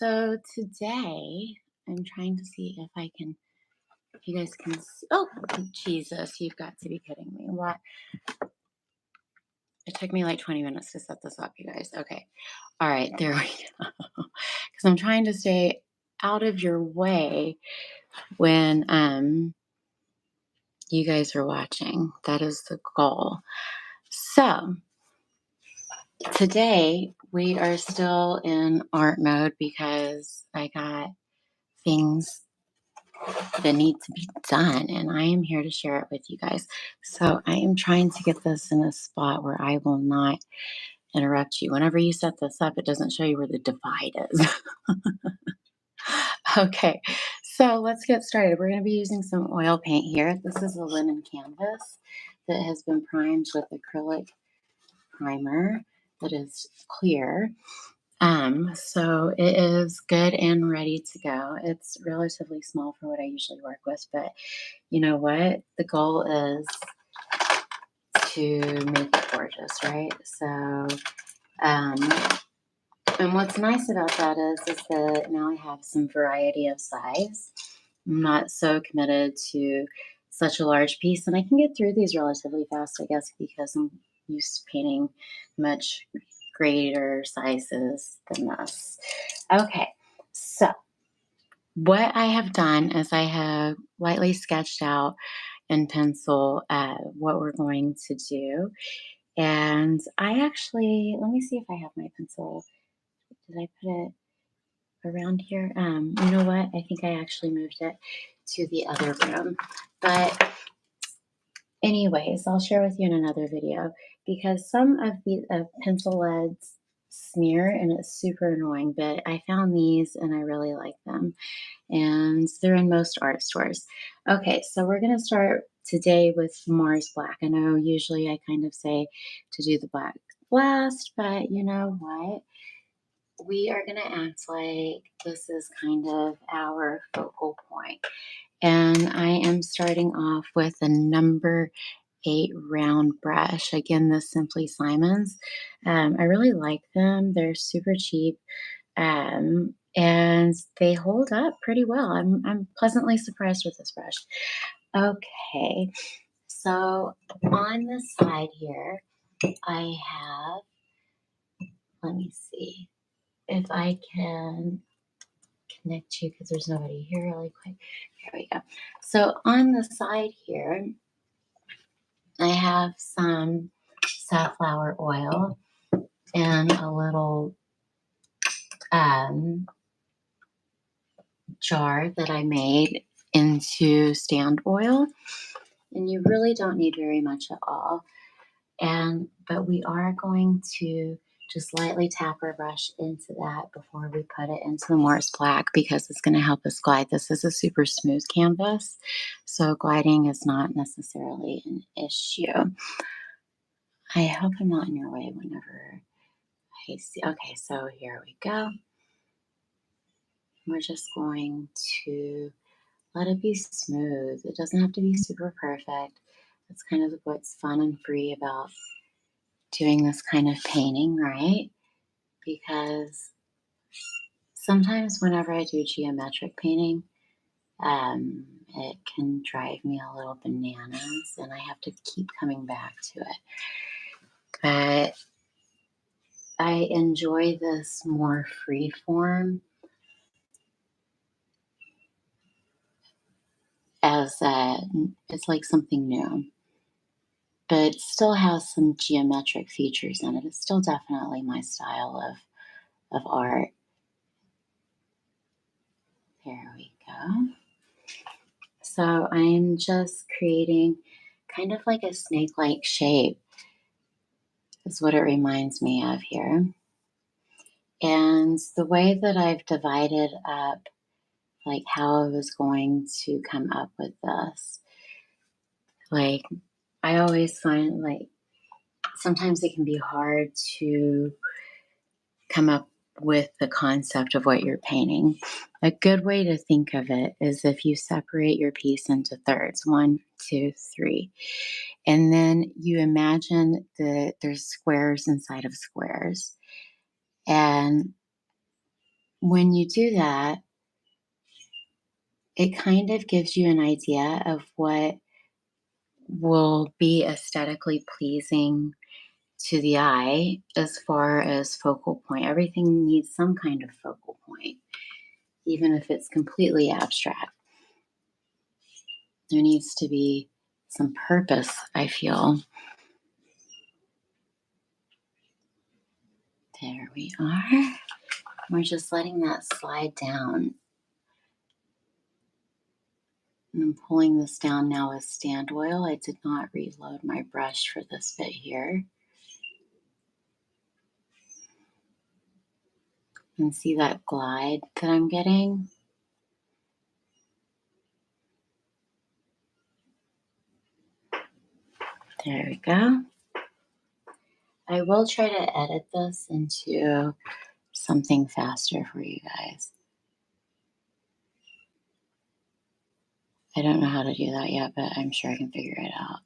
So today I'm trying to see if you guys can see. Oh, Jesus, you've got to be kidding me. What? It took me like 20 minutes to set this up, you guys. Okay. All right, there we go. Because I'm trying to stay out of your way when you guys are watching. That is the goal. So today we are still in art mode because I got things that need to be done, and I am here to share it with you guys. So I am trying to get this in a spot where I will not interrupt you. Whenever you set this up, it doesn't show you where the divide is. Okay, so let's get started. We're going to be using some oil paint here. This is a linen canvas that has been primed with acrylic primer that is clear. So it is good and ready to go. It's relatively small for what I usually work with, but you know what? The goal is to make it gorgeous, right? So, um, and what's nice about that is that now I have some variety of size. I'm not so committed to such a large piece, and I can get through these relatively fast, I guess, because I'm used to painting much greater sizes than this. Okay, so what I have done is I have lightly sketched out in pencil what we're going to do. And I actually, let me see if I have my pencil. Did I put it around here? You know what? I think I actually moved it to the other room. But anyways, I'll share with you in another video because some of the pencil leads smear and it's super annoying, but I found these and I really like them. And they're in most art stores. Okay, so we're going to start today with Mars Black. I know usually I kind of say to do the black last, but you know what? We are going to act like this is kind of our focal point. And I am starting off with a number 8 round brush. Again, this Simply Simons. I really like them. They're super cheap. And they hold up pretty well. I'm pleasantly surprised with this brush. Okay, so on the side here, I have, let me see if I can connect you because there's nobody here really quick. Here we go. So on the side here, I have some safflower oil and a little um, jar that I made into stand oil. And you really don't need very much at all. But we are going to just lightly tap our brush into that before we put it into the Morris Black because it's going to help us glide. This is a super smooth canvas, so gliding is not necessarily an issue. I hope I'm not in your way whenever I see. Okay, so here we go. We're just going to let it be smooth. It doesn't have to be super perfect. That's kind of what's fun and free about doing this kind of painting, right? Because sometimes whenever I do geometric painting, it can drive me a little bananas and I have to keep coming back to it. But I enjoy this more free form as it's like something new, but it still has some geometric features in it. It's still definitely my style of art. There we go. So I'm just creating kind of like a snake-like shape is what it reminds me of here. And the way that I've divided up like how I was going to come up with this, like I always find like sometimes it can be hard to come up with the concept of what you're painting. A good way to think of it is if you separate your piece into thirds, 1, 2, 3, and then you imagine that there's squares inside of squares. And when you do that, it kind of gives you an idea of what will be aesthetically pleasing to the eye as far as focal point. Everything needs some kind of focal point, even if it's completely abstract. There needs to be some purpose, I feel. There we are. We're just letting that slide down. And I'm pulling this down now with stand oil. I did not reload my brush for this bit here. And see that glide that I'm getting? There we go. I will try to edit this into something faster for you guys. I don't know how to do that yet, but I'm sure I can figure it out.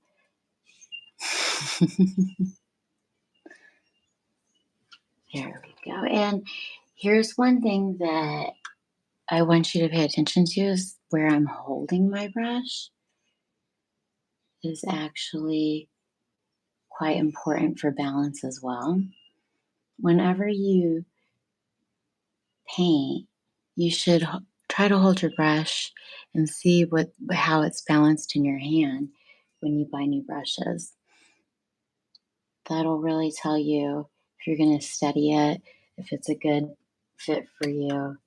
There we go. And here's one thing that I want you to pay attention to is where I'm holding my brush is actually quite important for balance as well. Whenever you paint, you should try to hold your brush and see how it's balanced in your hand when you buy new brushes. That'll really tell you if you're going to study it, if it's a good fit for you.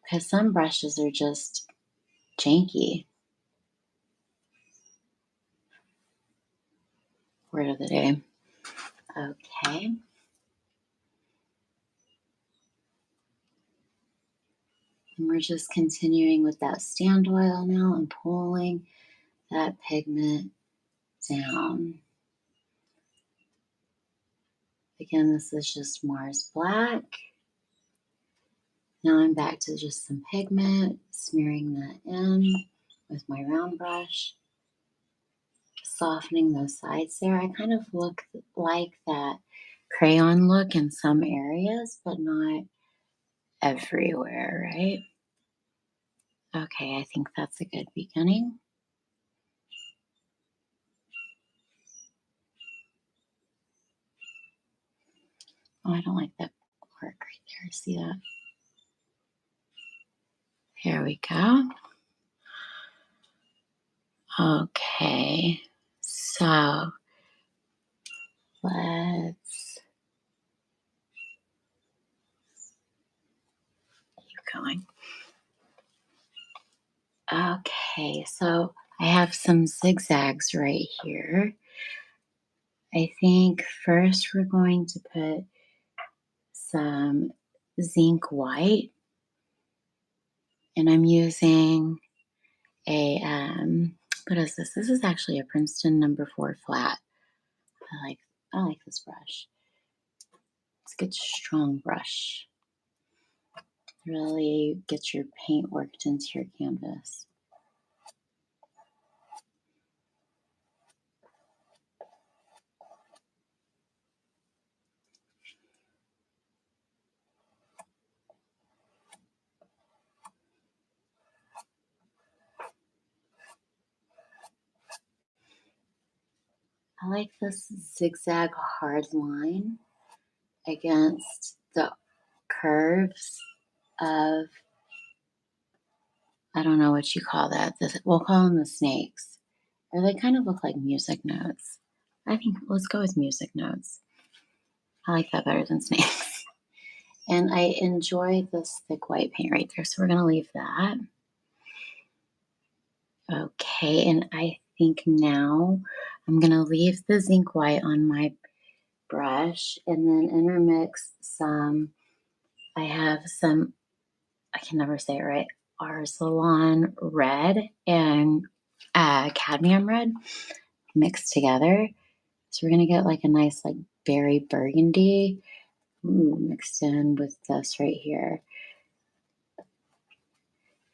Because some brushes are just janky. Word of the day. Okay. And we're just continuing with that stand oil now and pulling that pigment down. Again, this is just Mars Black. Now I'm back to just some pigment, smearing that in with my round brush, softening those sides there. I kind of look like that crayon look in some areas, but not everywhere, right? Okay, I think that's a good beginning. Oh, I don't like that work right there. See that? Here we go. Okay, so let's keep going. Okay, so I have some zigzags right here. I think first we're going to put some zinc white, and I'm using a what is this? This is actually a Princeton #4 flat. I like this brush. It's a good strong brush. Really gets your paint worked into your canvas. I like this zigzag hard line against the curves of, I don't know what you call that. We'll call them the snakes. Or they kind of look like music notes. I think let's go with music notes. I like that better than snakes. And I enjoy this thick white paint right there. So we're going to leave that. Okay. And I think now I'm going to leave the zinc white on my brush and then intermix some. I have some, I can never say it right, Arsalan red and cadmium red mixed together. So we're going to get like a nice like berry burgundy mixed in with this right here.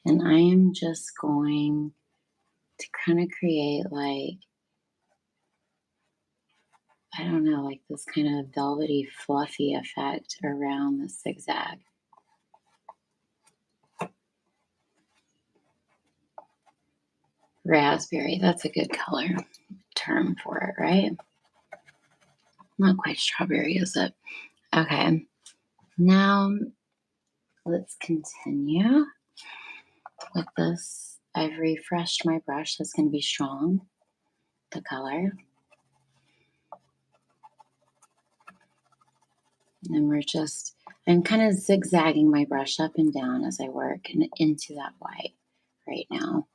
And I am just going to kind of create like I don't know, like this kind of velvety, fluffy effect around the zigzag. Raspberry, that's a good color term for it, right? Not quite strawberry, is it? Okay, now let's continue with this. I've refreshed my brush. That's going to be strong, the color. And then I'm kind of zigzagging my brush up and down as I work and into that white right now.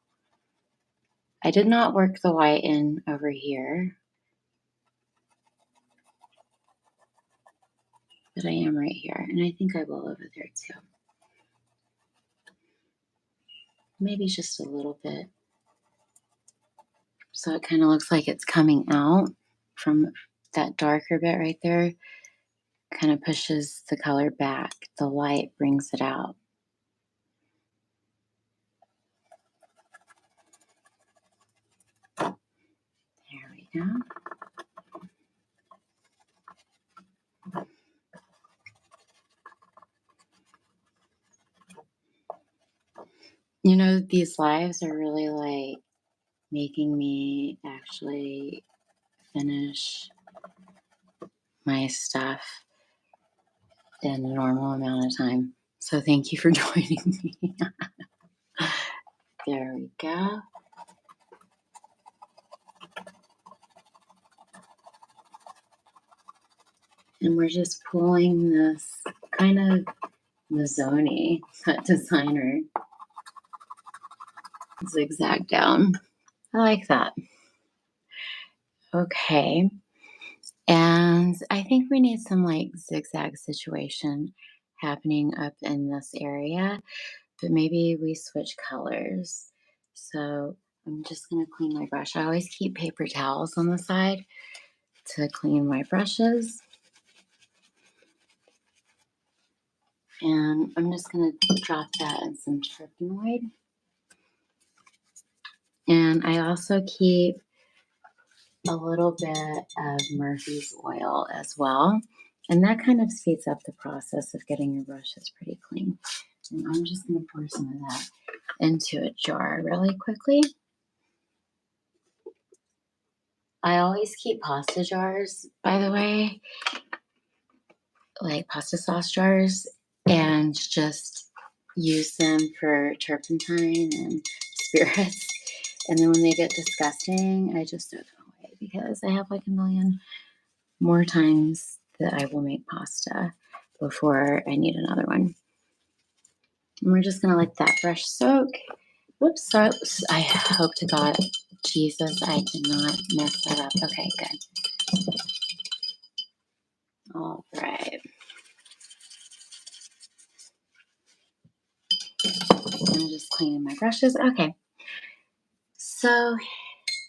I did not work the white in over here, but I am right here. And I think I will over there too. Maybe just a little bit. So it kind of looks like it's coming out from that darker bit right there. Kind of pushes the color back. The light brings it out. There we go. You know, these lives are really like making me actually finish my stuff in a normal amount of time. So thank you for joining me. There we go. And we're just pulling this kind of Mazzoni, that designer zigzag down. I like that. Okay. And I think we need some like zigzag situation happening up in this area, but maybe we switch colors. So I'm just going to clean my brush. I always keep paper towels on the side to clean my brushes. And I'm just going to drop that in some terpenoid. And I also keep a little bit of Murphy's oil as well. And that kind of speeds up the process of getting your brushes pretty clean. And I'm just going to pour some of that into a jar really quickly. I always keep pasta jars, by the way, like pasta sauce jars, and just use them for turpentine and spirits. And then when they get disgusting, I just throw them away because I have like a million more times that I will make pasta before I need another one. And we're just going to let that brush soak. Whoops, sorry. I hope to God, Jesus, I did not mess that up. Okay, good. All right. I'm just cleaning my brushes. Okay. So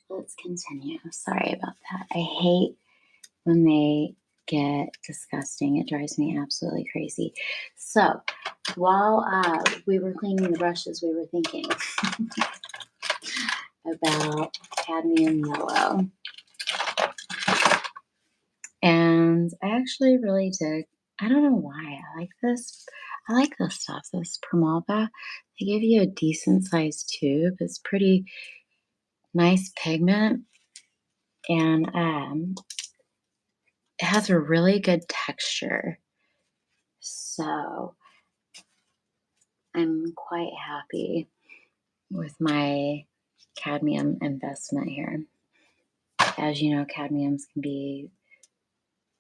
let's continue. Sorry about that. I hate when they get disgusting. It drives me absolutely crazy. So while we were cleaning the brushes, we were thinking about cadmium yellow. And I actually really dig. I don't know why I like this. I like this stuff, this Permalba. They give you a decent sized tube. It's pretty nice pigment. And it has a really good texture. So I'm quite happy with my cadmium investment here. As you know, cadmiums can be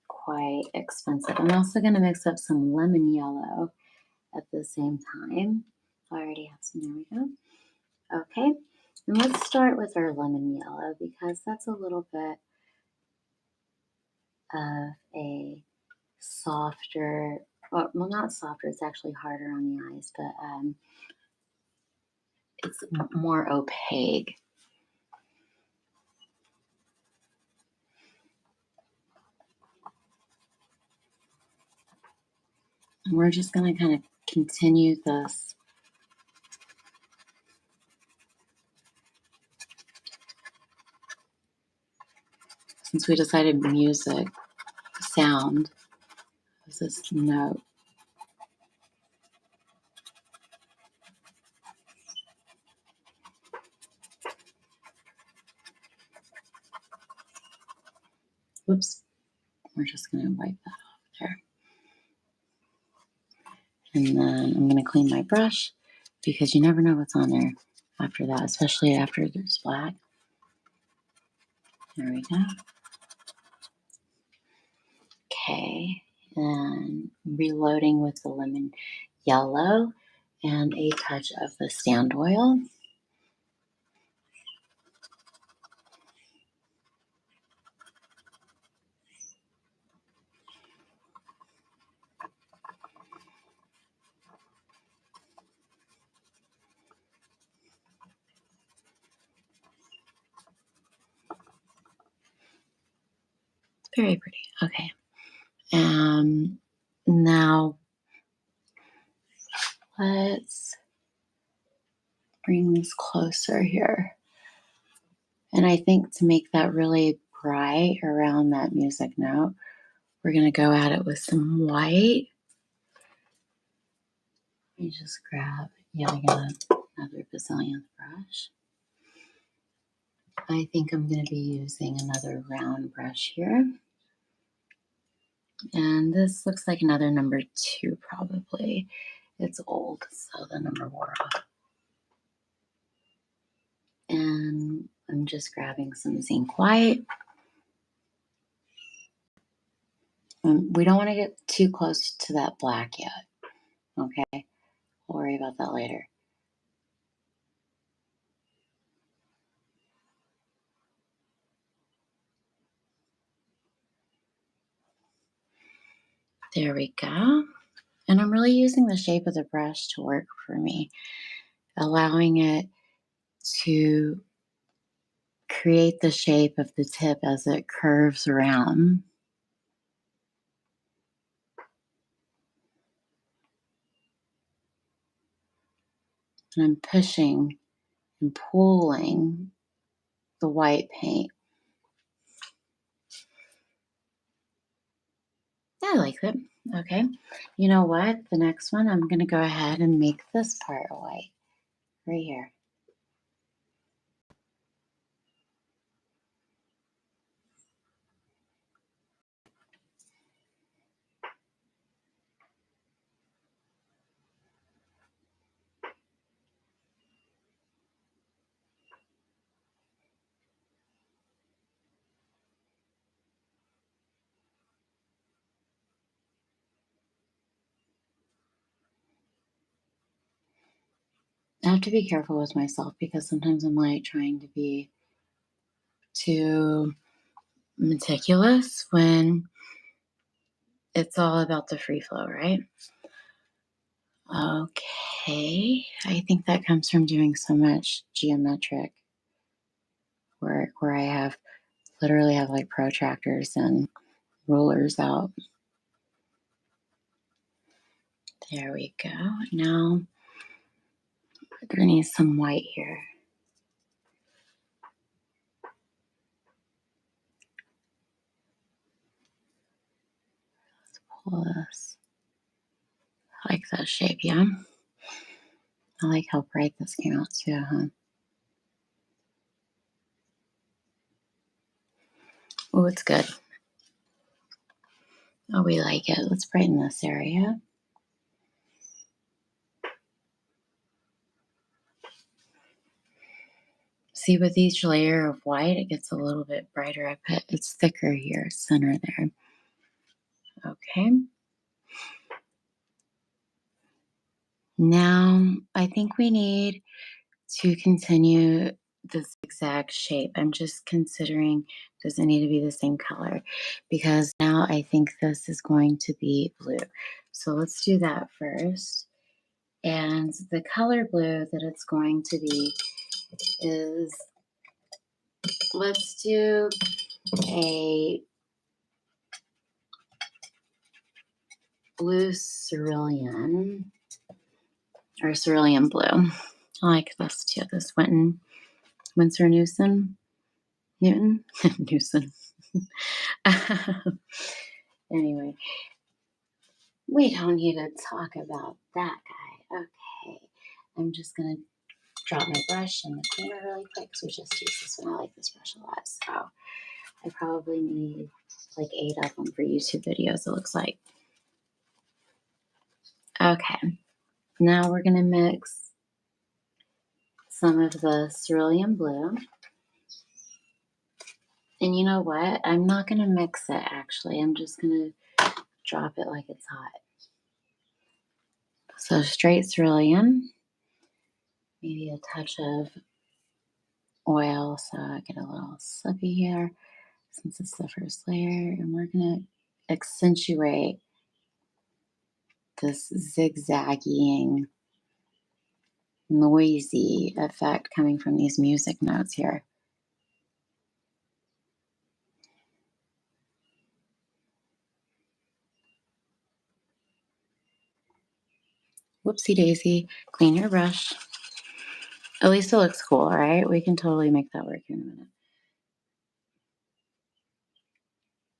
quite expensive. I'm also going to mix up some lemon yellow at the same time. I already have some. There we go. Okay. And let's start with our lemon yellow because that's a little bit of a softer, well, not softer, it's actually harder on the eyes, but it's more opaque. And we're just going to kind of continue this. since we decided music, sound was this note. Whoops. We're just going to wipe that off there. And then I'm going to clean my brush because you never know what's on there after that, especially after there's black. There we go. Okay. And reloading with the lemon yellow and a touch of the stand oil. It's very pretty. Okay. Now let's bring this closer here. And I think to make that really bright around that music note, we're going to go at it with some white. Let me just grab yet again another bazillionth brush. I think I'm going to be using another round brush here. And this looks like another number 2 probably. It's old, so the number wore off. And I'm just grabbing some zinc white. We don't want to get too close to that black yet, okay? We'll worry about that later. There we go. And I'm really using the shape of the brush to work for me, allowing it to create the shape of the tip as it curves around. And I'm pushing and pulling the white paint. I like it. Okay. You know what? The next one, I'm going to go ahead and make this part white right here. I have to be careful with myself because sometimes I'm like trying to be too meticulous when it's all about the free flow, right? Okay. I think that comes from doing so much geometric work where I literally have like protractors and rulers out. There we go. Now there needs some white here. Let's pull this. I like that shape, yeah. I like how bright this came out too, huh? Oh, it's good. Oh, we like it. Let's brighten this area. See, with each layer of white, it gets a little bit brighter. It's thicker here, center there. Okay. Now, I think we need to continue the zigzag shape. I'm just considering, does it need to be the same color? Because now I think this is going to be blue. So let's do that first. And the color blue that it's going to be is, let's do a blue cerulean or cerulean blue. I like this too. This Winsor Newton. Newton? Newton. Anyway, we don't need to talk about that guy. Okay. I'm just going to drop my brush in the cleaner really quick because we just use this one. I like this brush a lot. So I probably need like 8 of them for YouTube videos, it looks like. Okay. Now we're going to mix some of the cerulean blue. And you know what? I'm not going to mix it actually. I'm just going to drop it like it's hot. So straight cerulean, maybe a touch of oil so I get a little slippy here since it's the first layer. And we're going to accentuate this zigzagging, noisy effect coming from these music notes here. Whoopsie daisy, clean your brush. At least it looks cool, right? We can totally make that work in a minute.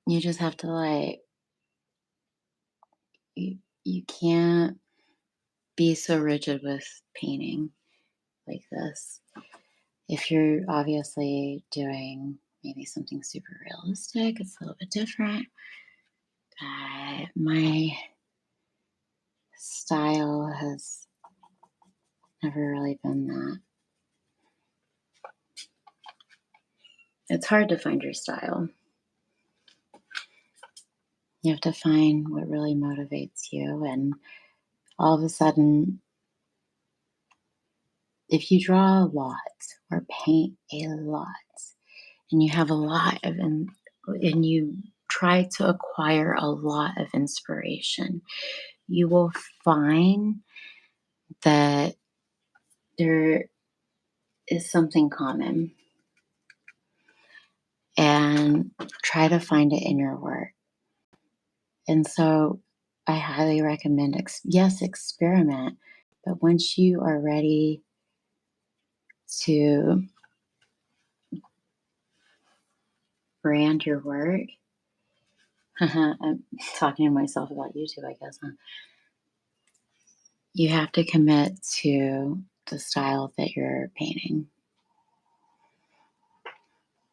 You just have to like, you can't be so rigid with painting like this. If you're obviously doing maybe something super realistic, it's a little bit different. My style has never really been that. It's hard to find your style. You have to find what really motivates you, and all of a sudden, if you draw a lot or paint a lot, and you have a lot of, and you try to acquire a lot of inspiration, you will find that there is something common, and try to find it in your work. And so I highly recommend, yes, experiment, but once you are ready to brand your work, I'm talking to myself about YouTube, I guess, huh? You have to commit to the style that you're painting.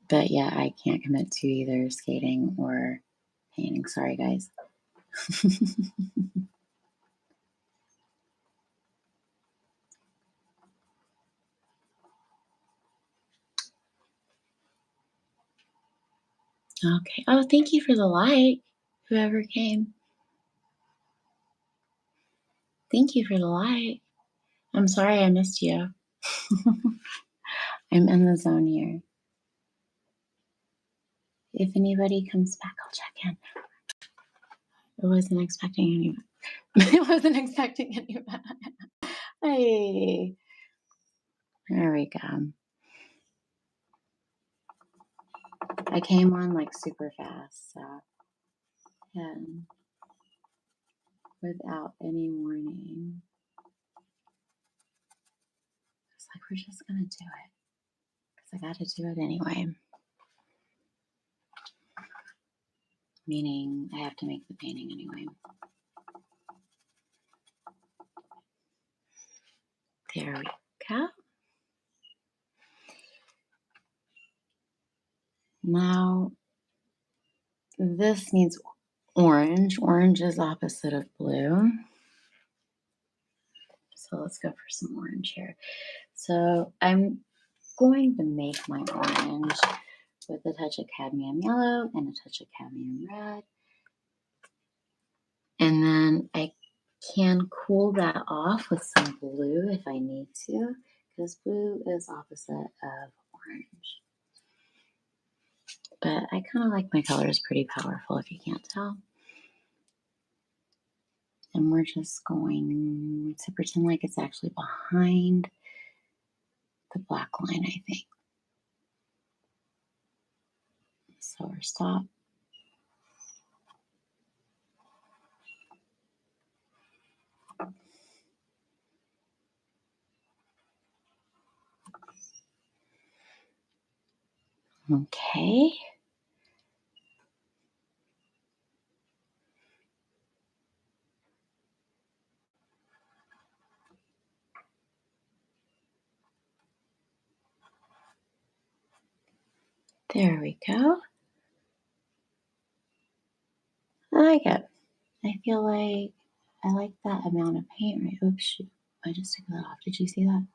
But yeah, I can't commit to either skating or painting. Sorry, guys. Okay. Oh, thank you for the like, whoever came. Thank you for the like. I'm sorry I missed you. I'm in the zone here. If anybody comes back, I'll check in. I wasn't expecting any. I wasn't expecting any. Hey, there we go. I came on like super fast, so and without any warning. It's like we're just gonna do it because I got to do it anyway. Meaning I have to make the painting anyway. There we go. Now this needs orange. Orange is opposite of blue. So let's go for some orange here. So I'm going to make my orange with a touch of cadmium yellow and a touch of cadmium red. And then I can cool that off with some blue if I need to, because blue is opposite of orange. But I kind of like my colors pretty powerful, if you can't tell. And we're just going to pretend like it's actually behind the black line, I think. So we're stop. Okay. There we go. I like it. I feel like I like that amount of paint right. Oops, shoot. I just took that off. Did you see that?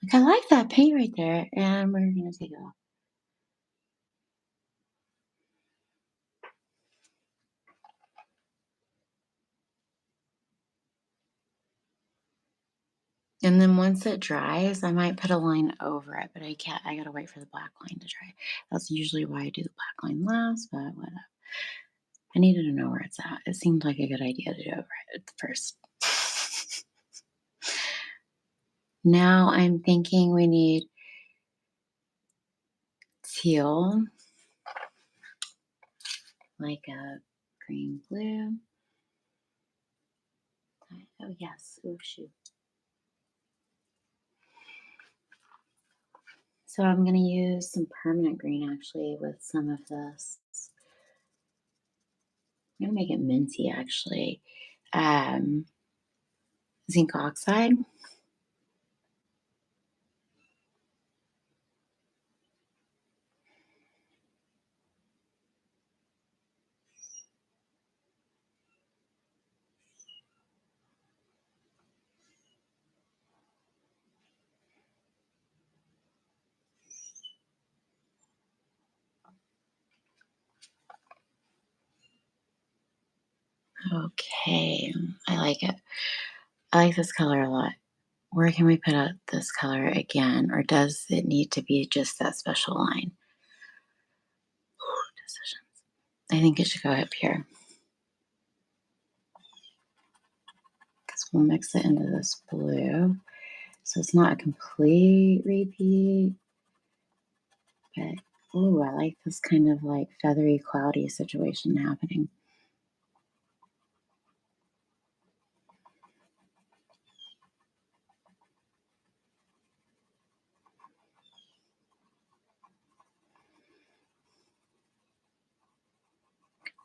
Like, I like that paint right there, and we're gonna take it off. And then once it dries, I might put a line over it, but I can't. I gotta wait for the black line to dry. That's usually why I do the black line last, but whatever. I needed to know where it's at. It seemed like a good idea to do it right at first. Now I'm thinking we need teal, like a green blue. Oh yes. Oh shoot. So I'm gonna use some permanent green actually with some of this. I'm gonna make it minty actually. Um, zinc oxide. Okay, I like it. I like this color a lot. Where can we put out this color again? Or does it need to be just that special line? Decisions. I think it should go up here because we'll mix it into this blue. So it's not a complete repeat, but oh, I like this kind of like feathery, cloudy situation happening.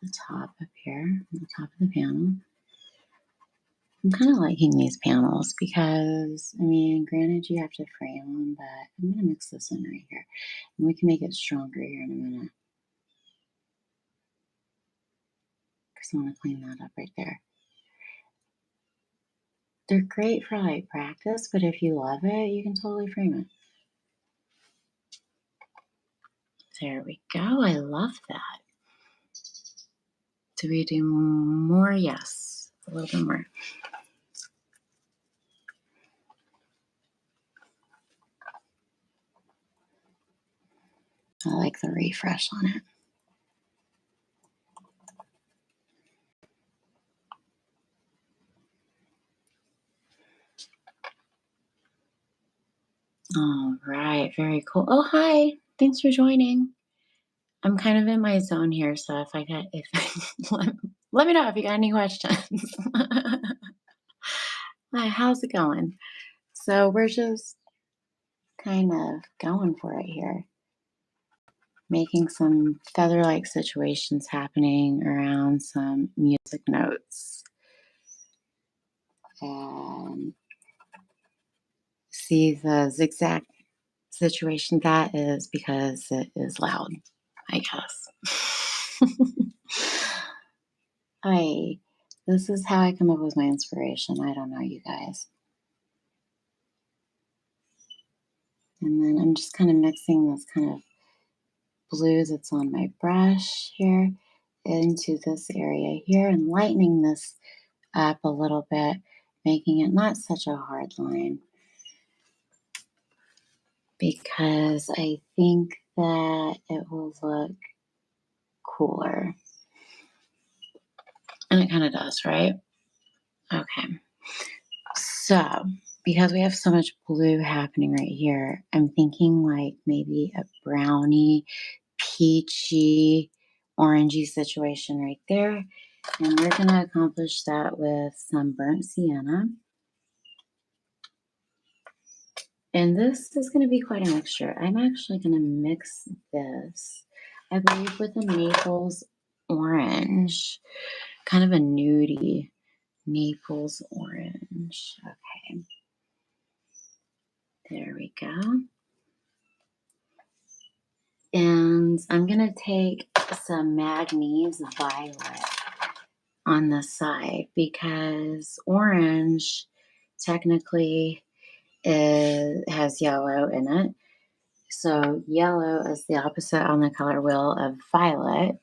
The top up here, the top of the panel. I'm kind of liking these panels because, I mean, granted, you have to frame them, but I'm going to mix this in right here. And we can make it stronger here in a minute because I want to clean that up right there. They're great for like practice, but if you love it, you can totally frame it. There we go. I love that. Do we do more? Yes, a little bit more. I like the refresh on it. All right, very cool. Oh, hi. Thanks for joining. I'm kind of in my zone here, so let me know if you got any questions. Hi, how's it going? So we're just kind of going for it here, making some feather-like situations happening around some music notes. And see the zigzag situation that is because it is loud, I guess. I This is how I come up with my inspiration. I don't know, you guys. And then I'm just kind of mixing this kind of blue that's on my brush here into this area here and lightening this up a little bit, making it not such a hard line because I think that it will look cooler. And it kind of does, right? Okay. So, because we have so much blue happening right here, I'm thinking like maybe a brownie, peachy, orangey situation right there. And we're going to accomplish that with some burnt sienna. And this is going to be quite a mixture. I'm actually going to mix this, I believe, with a Naples orange, kind of a nudie Naples orange. Okay, there we go. And I'm going to take some Magnes Violet on the side because orange technically has yellow in it. So yellow is the opposite on the color wheel of violet.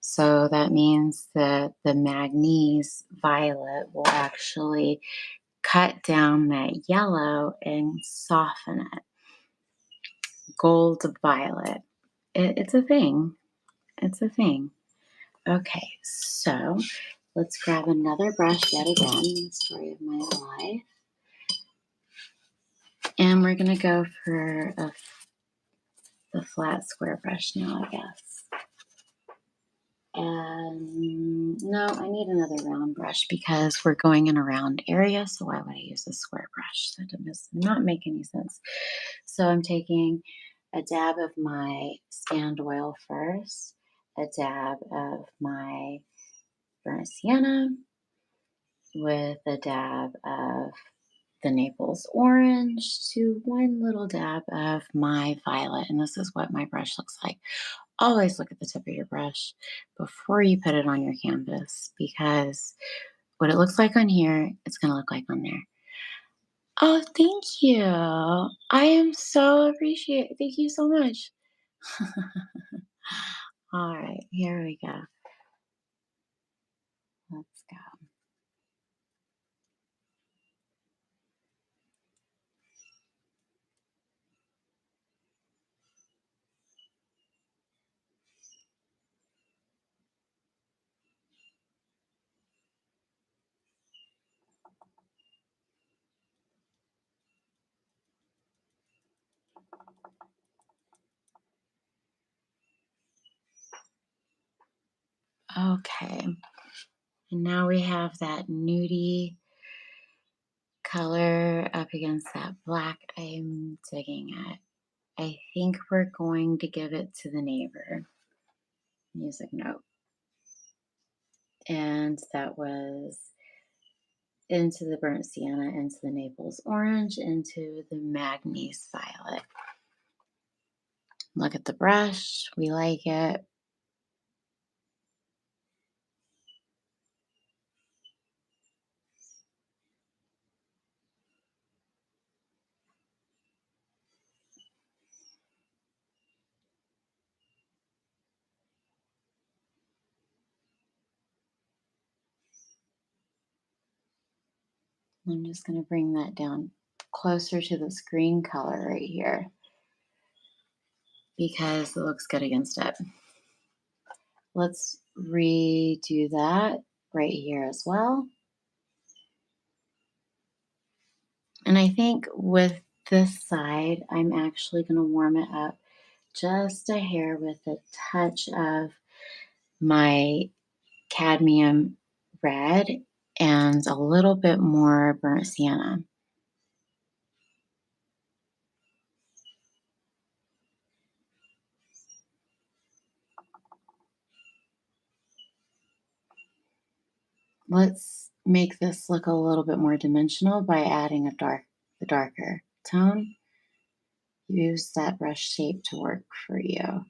So that means that the Magnes Violet will actually cut down that yellow and soften it. Gold violet. It's a thing. It's a thing. Okay, so let's grab another brush yet again, the story of my life. And we're going to go for the flat square brush now, I guess. And no, I need another round brush because we're going in a round area. So why would I use a square brush? That does not make any sense. So I'm taking a dab of my Scand Oil first, a dab of my burnt sienna with a dab of the Naples orange to one little dab of my violet. And this is what my brush looks like. Always look at the tip of your brush before you put it on your canvas because what it looks like on here, it's going to look like on there. Oh, thank you. I am so appreciate. Thank you so much. All right, here we go. Let's go. Okay. And now we have that nudie color up against that black I'm digging at. I think we're going to give it to the neighbor. Music note. And that was into the burnt sienna, into the Naples orange, into the Magnes violet. Look at the brush. We like it. I'm just going to bring that down closer to this green color right here because it looks good against it. Let's redo that right here as well. And I think with this side, I'm actually going to warm it up just a hair with a touch of my cadmium red and a little bit more burnt sienna. Let's make this look a little bit more dimensional by adding the darker tone. Use that brush shape to work for you.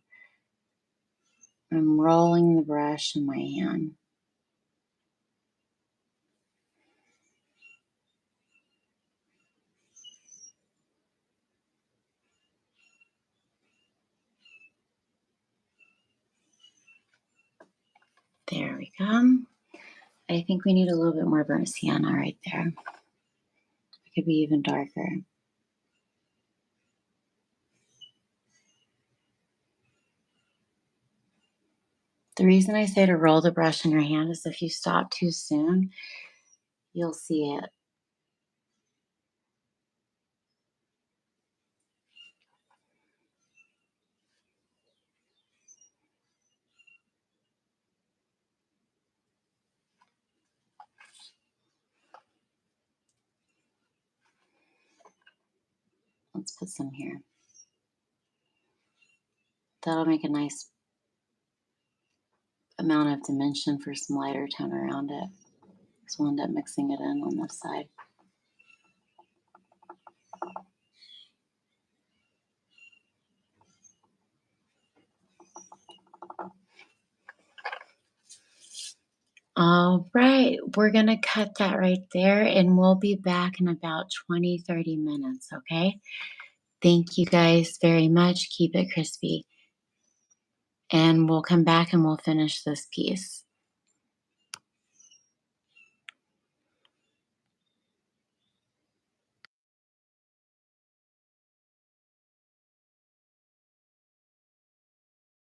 I'm rolling the brush in my hand. There we go. I think we need a little bit more burnt sienna right there. It could be even darker. The reason I say to roll the brush in your hand is if you stop too soon, you'll see it. Let's put some here. That'll make a nice amount of dimension for some lighter tone around it. So we'll end up mixing it in on this side. All right, we're going to cut that right there and we'll be back in about 20-30 minutes, okay? Thank you guys very much. Keep it crispy. And we'll come back and we'll finish this piece.